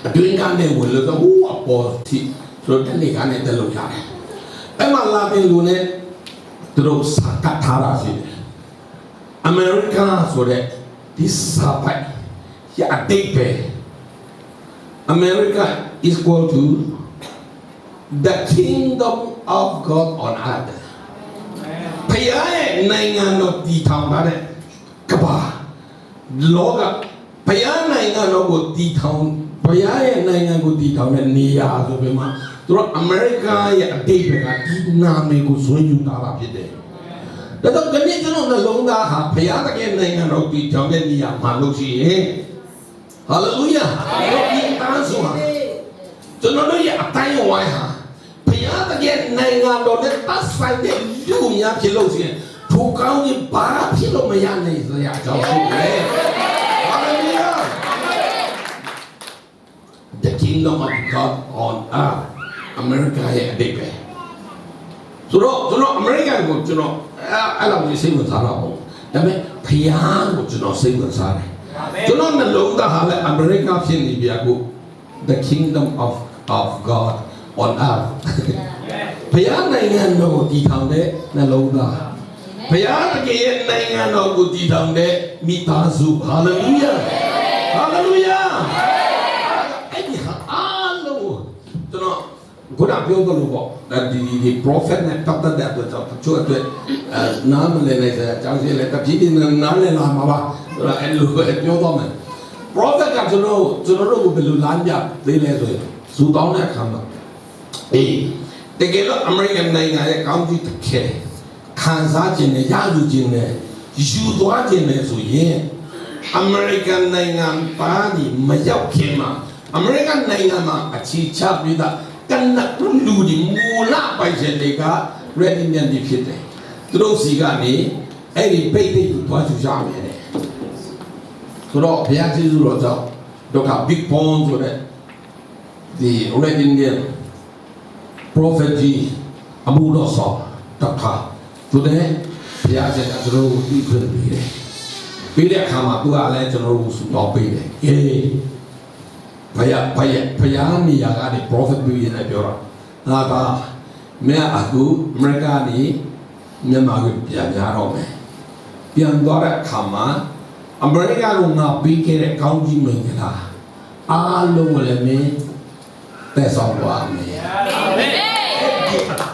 အတွင်းကနေဝင်လို့တော့ဟိုအပေါ်ထိသူတို့တက်နေကနေတက်လို့ရတယ်အဲ့မှာလာတဲ့လူနဲ့သူတို့စာကတ်ထားတာရှိတယ်အမေရိကန်ဆိုတဲ့ဒီစာပိုက်ရအတိတ်ပဲ America is equal to the kingdom of God on earth ဘုရားရဲ့နိုင်ငံတော်တည်ထောင်တဲ့ကမ္ဘာလောကဘုရားနိုင်ငံတော်ကိုတည်ထောင်ဘုရားရဲ့နိုင်ငံကိုတည်ထောင်တဲ့နေရာဆိုပြီးမှသူတို့အမေရိကရဲ့အတိတ်ကဒီနာမည်ကိုဆွေးယူတာဖြစ်တယ်ဒါတော့ဒီနေ့ကျွန်တော်နှလုံးသားဟာဘုရားတကယ်နိုင်ငံတော်တည်ထောင်တဲ့နေရာမှာလို့ရှိရင်ဟာလေလုယာဒီအားဆိုတာကျွန်တော်တို့ရဲ့အတိုင်းဝိုင်းဟာဘုရားတကယ်နိုင်ငံတော်နဲ့ပတ်ဆိုင်တဲ့လူများဖြစ်လို့ရှိရင်ထိုကောင်းကြီးဘာဖြစ်လို့မရနိုင်စရာအကြောင်းရှိတယ်ဟာလေလုယာ The kingdom of God on earth America ရဲ့အတိတ်ပဲဆိုတော့အမေရိကန်ကိုကျွန်တော်အဲ့လိုမျိုးစိတ်ဝင်စားတာပေါ့ဒါပေမဲ့ဘုရားကိုကျွန်တော်စိတ်ဝင်စားတယ်ကျွန်တော်နှလုံးသားဟာလည်းအမေရိကဖြစ်နေပြီအခု The kingdom of God on earth ဘုရားနိုင်ငံတော်ကိုတည်ထောင်တဲ့နှလုံးသား ဘုရားတကယ်ရဲ့နိုင်ငံတော်ကိုတည်ထောင်တဲ့မိသားစုဟာလေလုယာဟာလေလုယာအဲ့ဒီဟာအားလုံးကျွန်တော်ခုနပြောသလိုပေါ့ဒီ prophet နဲ့ပတ်သက်တဲ့အတွက်ကြောင့်ချို့အတွက်နားမလည်နိုင်တဲ့အကြောင်းရှိလဲတပြည့်ပြည့်နားလည်လာမှာပါအဲ့လိုပြောတော့မယ် prophet ကကျွန်တော်တို့ကိုဘယ်လိုလမ်းပြသေးလဲဆိုရင်ဇူတောင်းတဲ့အခါမှာတကယ်လို့အမေရိကန်နိုင်ငံရဲ့ကောင်းကြီးတစ်ခဲခံစားခြင်းနဲ့ရယူခြင်းနဲ့ယူသွားခြင်းနဲ့ဆိုရင်အမေရိကန်နိုင်ငံသားကြီးမရောက်ခင်မှာအမေရိကန်နိုင်ငံမှာအခြေချပြီးသားကနလူဒီမူလပိုင်ရှင်တွေက ready နဲ့ဒီဖြစ်တယ်သူတို့စီကနေအဲ့ဒီပိတ်တိတ်ကိုတွားချူရမယ်တဲ့ဆိုတော့ဘုရားကျေးဇူးတော်ကြောင့်ဒုက္ခ big bone ဆိုတဲ့ဒီ red Indian prophet ကြီးအမှုတော်ဆောင်တခါသူတဲ့ဘုရားရှင်ကသူတို့ကိုပြီးခွင့်ပေးတယ်ပြီးတဲ့အခါမှာသူကလည်းကျွန်တော်တို့ဆူတောင်းပေးတယ်ဘုရားနေရာကနေ prophet ပြီးရင်လည်းပြောတာငါကမင်းအခုအမေရိကန်နေမြန်မာကိုပြန်ကြတော့မယ်ပြန်သွားတဲ့အခါမှာအမေရိကန်ကငါပြီးခဲ့တဲ့ကောင်းကြီးမင်္ဂလာအားလုံးလည်းမင်းသက်ဆောင်သွားမယ်အာမင်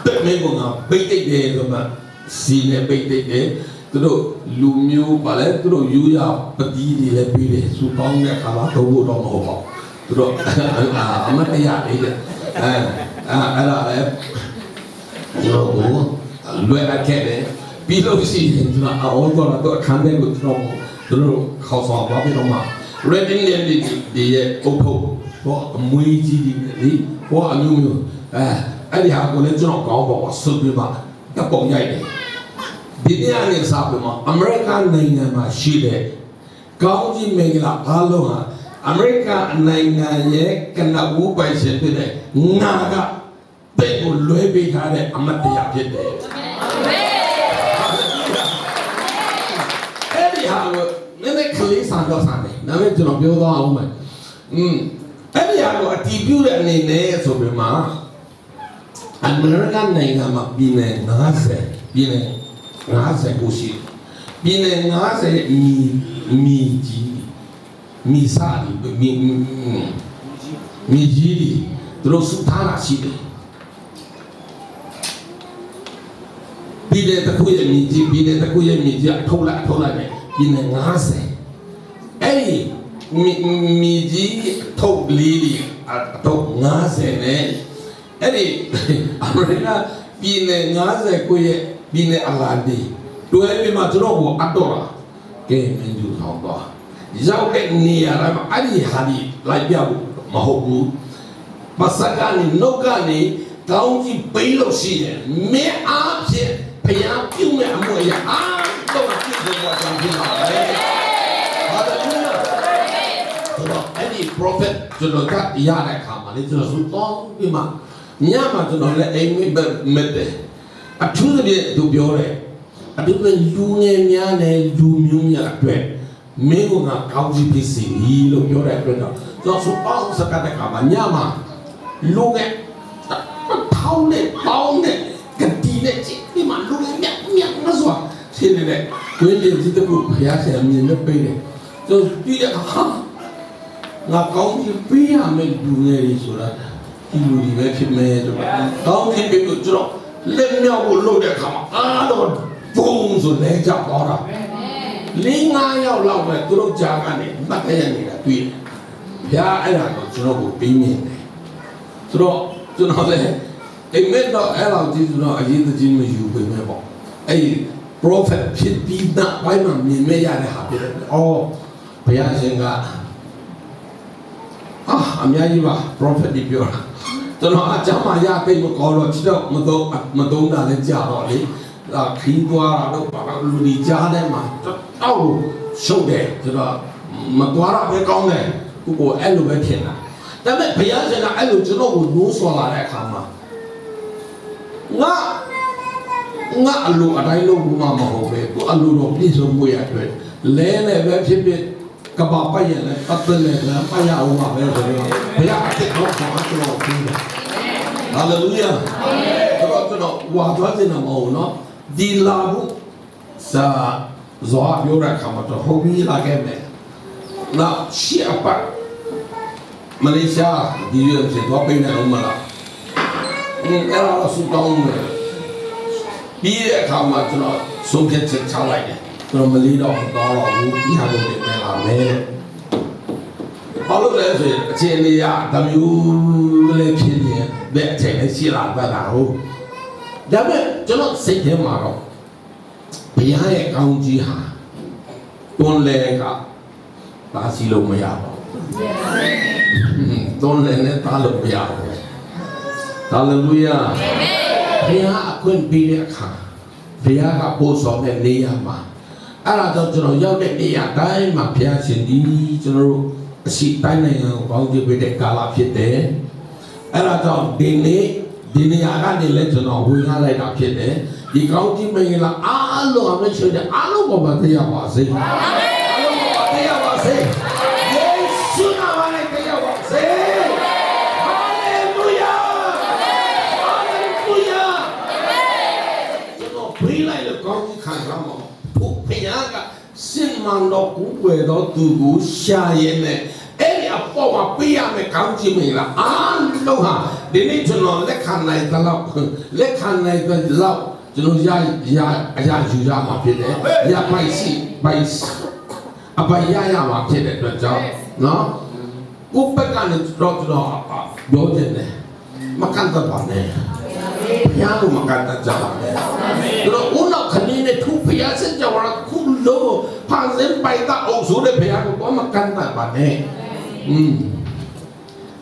တဲ့မင်းကငါပိတ်တိတ်တယ်ဆိုမှစီနဲ့ပိတ်တိတ်တယ်သူတို့လူမျိုးပါလဲသူတို့ယူရပတိတွေလည်းပြီးတယ်စူပေါင်းတဲ့အခါမှာတော့ဘုတော့မဟုတ်ပါဘူးသူတို့အမတရားလေးတဲ့အဲ့ဒါလည်းကျွန်တော်လွယ်ခဲ့တယ်ပြီးလို့ရှိရင်ကျွန်တော်အော်တော့အခန်းထဲကိုကျွန်တော်တို့ခေါ်ဆောင်သွားပြီးတော့မှ reading ဒီရဲ့အုပ်ထုပ်ဘောအမွေးကြီးဒီလေဘောအမျိုးမျိုးအဲ့ဒီဟာကိုလည်းကျွန်တော်ကောင်းပါဆွပြီးမှတပ်ပုံရိုက်တယ်ဒီနေ့အနေနဲ့စားပြီးမှအမေရိကန်နိုင်ငံမှာရှိတဲ့ကောင်းကြီးမင်္ဂလာအားလုံးဟာအမေရိကန်နိုင်ငံရဲ့ကနဦးပိုင်ရှင်ဖြစ်တဲ့ငါကတဲ့ကိုလွဲပေးထားတဲ့အမတ်တရားဖြစ်တယ်အဲ့ဒီဟာကိုနည်းနည်းကလေးစံတော့စံတယ်ဒါပေမဲ့ကျွန်တော်ပြောသွားအောင်မယ်အဲ့ဒီဟာကိုအတီးပြုတဲ့အနေနဲ့ဆိုပြီးမှအမေရိကန်နိုင်ငံမှာပြည်နယ်90ပြည်နယ်90ကိုရှိပြည်နယ်90မီကြီးမီစာဒီမီကြီးဒီသူတို့စုထားတာရှိတယ်ပြည်နယ်တစ်ခုရဲ့မီကြီးပြည်နယ်တစ်ခုရဲ့မီကြီးထုတ်လိုက်မယ်ပြည်နယ်90အဲ့ဒီမီကြီးထုတ်လေးဒီထုတ်90နဲ့အဲ့ဒီအမေရိကပြည်နယ်90ကိုရဲ့ပြည်နယ်အလာဒီတွဲပြီးမှကျွန်တော်ကိုအတော့တာကဲမင်းတို့ဆောင်တော့ရောက်တဲ့နေရာတိုင်းမှာအဲ့ဒီဟာဒီလိုက်ပြဖို့မဟုတ်ဘူးပါစကနေနှုတ်ကနေကောင်းကြီးပေးလို့ရှိရင်မင်းအားဖြင့်ဘုရားပြုမဲ့အမှုရအားတော့ပြည့်စုံသွားတယ်ဖြစ်ပါလေဟာလေလုယာတော့အဲ့ဒီ prophet ကျွန်တော်ကရတဲ့အခါမှာလေကျွန်တော်ဆိုတော့ပြီးမှညမှာကျွန်တော်လည်းအိမ်မက်တယ်အထူးသဖြင့်သူပြောတယ်အထူးသဖြင့်လူငယ်များနဲ့လူမျိုးများအတွက်မင်းကကောင်းကြီးဖြစ်စီလို့ပြောတဲ့အတွက်တော့ကျွန်တော်ဆိုအောင်စကားတဲ့အခါမှာညမှာလူငယ်ထောင်းနဲ့ပေါင်းနဲ့ကတိနဲ့ကြည့်ပြီးမှလူငယ်မြတ်မစွာရှင်းနေတယ်ကိုယ်လေးဒီတကူဘုရားရှင်အမြင်နဲ့ပေးတယ်သူပြီးတဲ့အခါငါကောင်းကြီးပေးရမယ်လူငယ်တွေဆိုတာဒီလူတွေပဲဖြစ်မယ်ဆိုတော့ကောင်းကြီးပေးလို့ကျွန်တော်လက်မြောက်ကိုလုပ်တဲ့အခါမှာအားတော့ဘုံဆိုလဲကြတော့တာ5 ယောက်လောက်ပဲသူတို့ကြားကနေမှတ်ရနေတာတွေ့တယ်ဘုရားအဲ့ဒါကိုကျွန်တော်ကိုပြီးမြင်တယ်ဆိုတော့ကျွန်တော်လည်းအိမ်မက်တော့အဲ့လောက်ကြီးကျွန်တော်အရေးတကြီးမယူပေမဲ့ပေါ့အဲ့ဒီ prophet ဖြစ်ပြီးတော့ဘိုင်းမှာမြင်မဲ့ရတဲ့ဟာဖြစ်တယ်အော်ဘုရားရှင်ကအများကြီးပါ prophet ဒီပြောတာကျွန်တော်အကြမ်းမာရပိတ်မကောတော့ချစ်တော့မသုံးတာလည်းကြာတော့လေခီးသွားတာတော့ဘာလူဒီကြားထဲမှာတောက်ရှုပ်တယ်ကျွန်တော်မသွားတော့ပဲကောင်းတယ်ကိုအဲ့လိုပဲထင်တာဒါပေမဲ့ဘုရားရှင်ကအဲ့လိုကျွန်တော်ကိုနိုးဆွာလာတဲ့အခါမှာငါအလိုအတိုင်းလို့ဘူးမှမဟုတ်ပဲသူအလိုတော့ပြည့်စုံမှုရအတွက်လဲလဲပဲဖြစ်ဖြစ်ကဘာပိုက်ရလဲပတ်သက်လဲပိုက်ရအောင်ပါပဲဆိုတော့ဘုရားအစ်တော်ဆောင်ကျွန်တော်ပြီးတယ်ဟာလေလုယာကျွန်တော်ဝါသွားခြင်းတော့မဟုတ်နော်ဒီလာဘူး sa zoa biora kama to hobi la game na siapa Malaysia dia mesti tu apa yang rumah lah era sutong dia kama tu nak sungket cecalai ni tu melidok kalau dia harus dipelan kalau dah tu jadi ya tapi le pilih betul sila tahu tapi jangan sedih marah biaya kaunci ha tuan lega tak silo maya tuan lega tak lo maya haleluya biaya akun biaya kah biaya kapu soalnya dia mah ada tu jangan jauh dia dah mah biaya sendiri jangan si tanah yang kaunci beda kalah kita ada tu dini akan dilihat jangan hujan lagi tak kita di kaunti mengira alo ame sudah alo bawa dia wasi alo bawa dia wasi Yesus namanya dia wasi haleluya haleluya jangan pilih le kaunti kangramo pupiaga sinmando kuwe do tugu syayene apa wa pia me kaunti mengira alo ha dini jangan lekhan naik dalam jangan ya juga macam ni, ya baisi, apa ya macam ni tu jauh, no, upekan itu tu apa, dojen ni, makan tempat ni, ya tu makan tempat ni, kalau unak kini ni tu pihak sejauh orang kulo, pasien bayi tak sudah pihak tu makan tempat ni,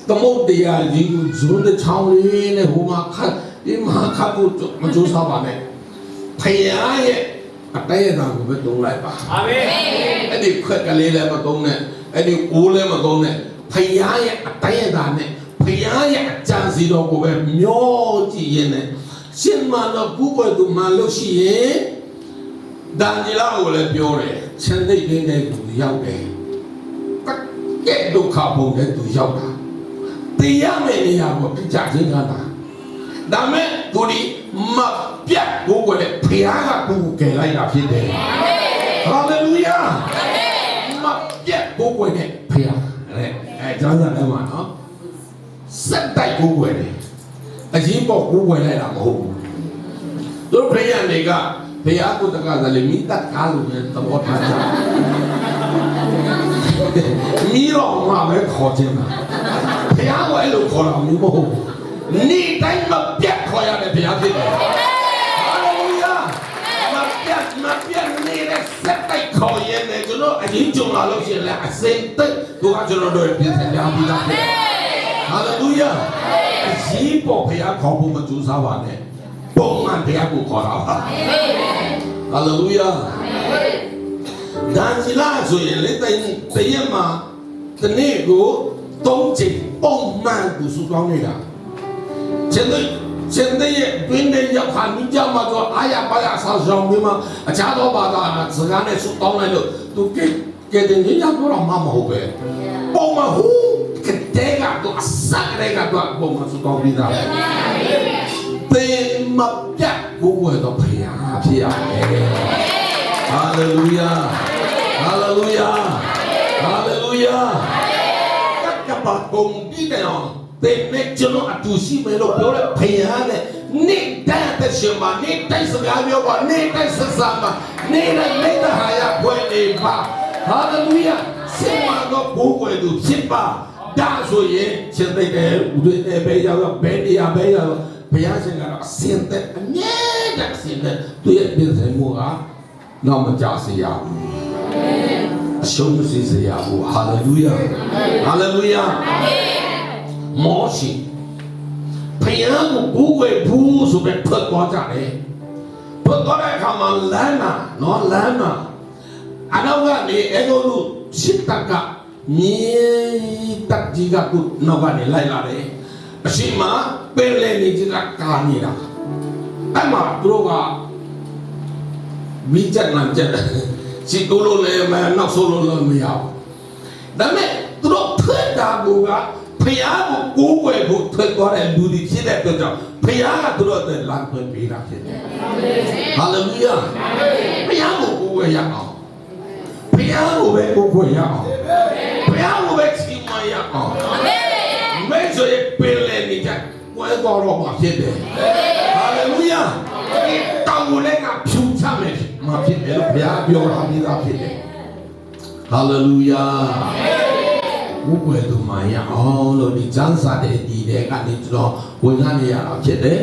kemudian jiu sudah cawi ni rumah kan. Imah kabu macam siapa ni? Payah ada yang dah betul lah pak. Amin. Ini kuat kali le betul ni, ini ule betul ni. Payah ada yang dah ni, payah jangan siapa kau mioji ni. Siapa kau tu malu sih? Dan jelah ule biore, sendiri dia tu jauh ke. Kat tu kabu dia tu jauh dah. Payah ni apa? Pijak jangan. Dame tuli mapiak buku le piaga buku ke lain api deh. Haleluya. Mapiak buku le piaga. Jangan ada mana. Sedai buku le. Aji buku buku le lah buku. Tu piaga mereka piaga tu tak ada minta kalau ni tempat aja. Miro mana kau cina. Piaga elu kau lah miro. Ni dah mapiak kau yang lebihan ni. Haleluya. Mapiak ni dah setai kau yang ni. Jono aji jom lalu sih le asyik tu kan jono dua biasa yang bilang. Haleluya. Aji po pihak kau pun macam sahaja ni. Pongan pihak kau apa? Haleluya. Dan jelas so yang le tanya mah tenego tongcik pongman tu suka ni lah.现在也对人家看你讲嘛，说哎呀，把呀啥上面嘛，假多把他自然的说当然都给人家多了妈妈后边，帮嘛呼，给这个都啥那个都帮嘛说当比他，对嘛别不会都培养培养的，哈利路亚，哈利路亚，哈利路亚，这个把公比的哦。Tenek jono adusi melo biore payane ni dah tersiapa ni dah segala apa ni dah sesama ni dah haya kau ni pa haleluya semua kau buku itu siapa dah soye centai ke udah beja bedia beja beja sehingga centai ni dah centai tu yang biasa semua nama jasa sungguh sih ya bu haleluya haleluya Mosi, pihak buku bu sudah perkuat ni, perkuat kamu lana, non lana. Ada orang ni, ego cipta ka, ni tak jika tu naga ni lain lari. Sima pele ni jika kani dah. Ama droga bicara nanti, si dulu ni nak solo le miau. Dan me drog terdaguga. ရားကိုကိုးကွယ်ဖို့ထွက်သွားတဲ့လူတွေဖြစ်တဲ့အတွက်ကြောင့်ဘုရားကသူတို့အတွက်လမ်းဖွင့်ပေးတာဖြစ်တယ်ဟာလေလုယာဘုရားကိုကိုးကွယ်ရအောင်ဘုရားကိုပဲကိုးကွယ်ရအောင်ဘုရားကိုပဲချီးမွမ်းရအောင်အာမင်မဲဆိုရင်ပင်လေနေကြဝဲတော်တော့မှာဖြစ်တယ်ဟာလေလုယာဒီတောင်းကိုလည်းကဖြူချမယ်မှာဖြစ်တယ်လို့ဘုရားပြောတာပြီးသားဖြစ်တယ်ဟာလေလုယာဘုရားတို့မှာရအောင်လို့ဒီကျမ်းစာတဲ့ဒီတဲ့ကနေကျွန်တော်ဝင်ရနေရတာဖြစ်တယ်